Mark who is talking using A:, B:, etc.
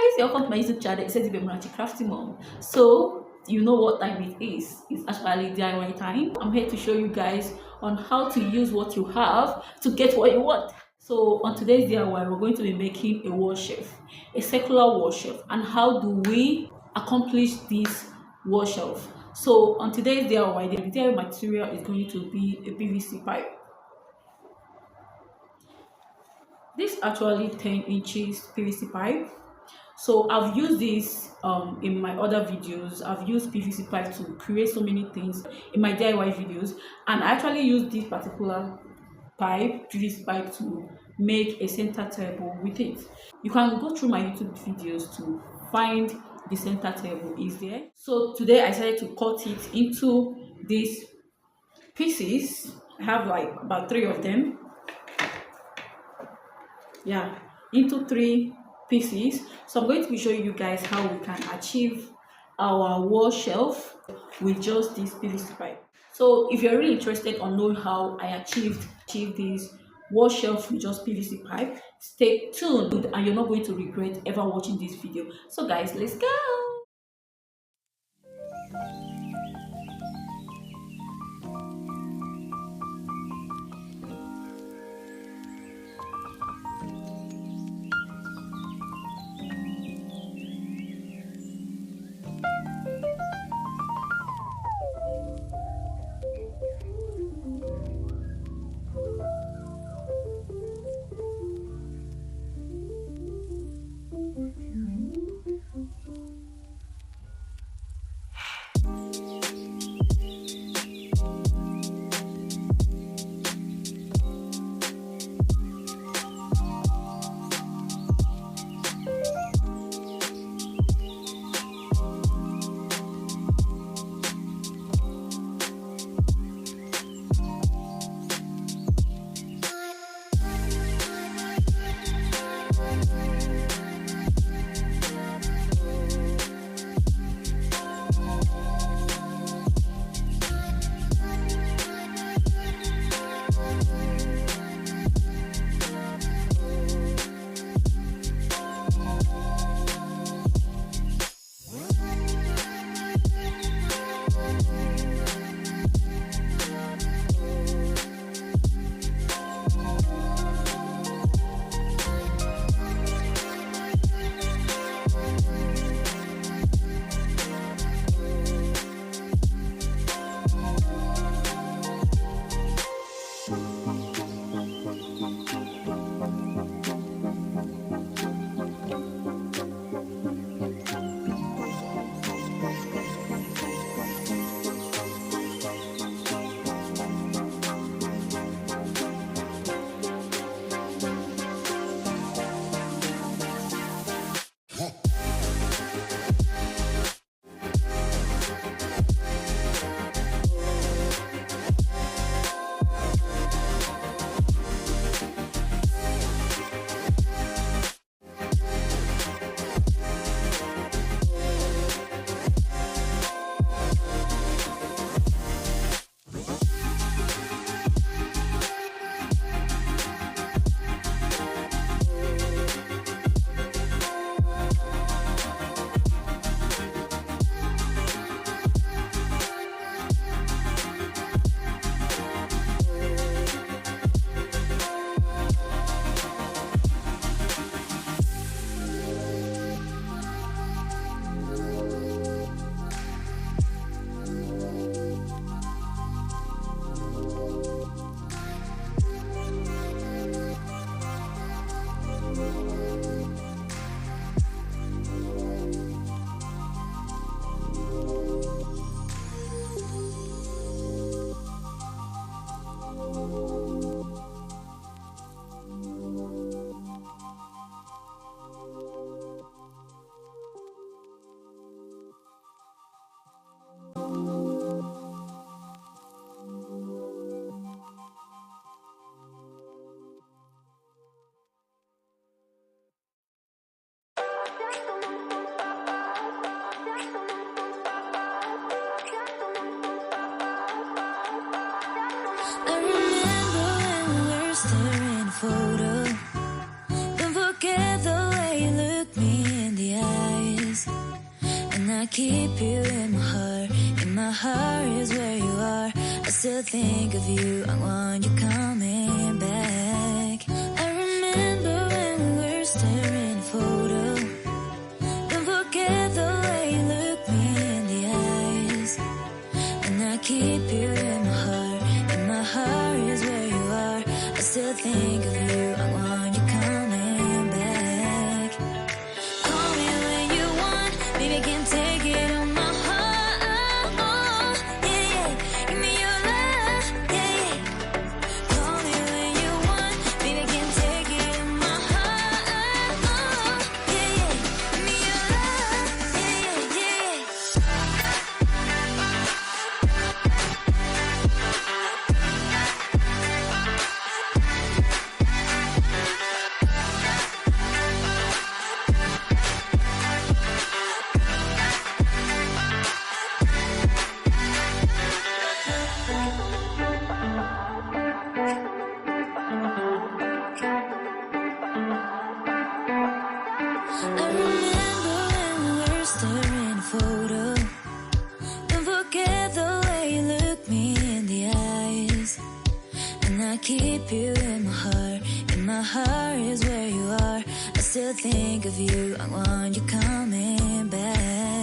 A: guys, welcome to my YouTube channel. It says Ibemunachi Crafty Mom. So you know what time it is. It's actually DIY time. I'm here to show you guys on how to use what you have to get what you want. So on today's DIY, we're going to be making a wall shelf, a circular wall shelf. And how do we accomplish this wall shelf? So on today's DIY, the DIY material is going to be a PVC pipe. This is actually 10 inches PVC pipe. So I've used this in my other videos. I've used PVC pipe to create so many things in my DIY videos, and I actually used this particular pipe, PVC pipe, to make a center table with it. You can go through my YouTube videos to find the center table is there. So today I decided to cut it into these pieces. I have like about 3 of them. Yeah, into 3 pieces. So I'm going to be showing you guys how we can achieve our wall shelf with just this PVC pipe. So if you're really interested on knowing how I achieve this wall shelf with just PVC pipe, stay tuned and you're not going to regret ever watching this video. So guys, let's go.
B: I keep you in my heart. In my heart is where you are. I still think of you. I want you coming back. I remember when we were staring at a photo. Don't forget the way you look me in the eyes. And I keep you in my heart. In my heart is where you are. I still think of you. I want you coming back. Call me when you want. Baby, I can take it on my heart. Yeah, yeah. Give me your love. Yeah, yeah. Call me when you want. Baby, I can take it on my heart. Yeah, yeah. Give me your love. Yeah, yeah, I remember when we were staring at a photo. Don't forget the way you look me in the eyes. And I keep you in my heart. In my heart is where you are. I still think of you. I want you coming back.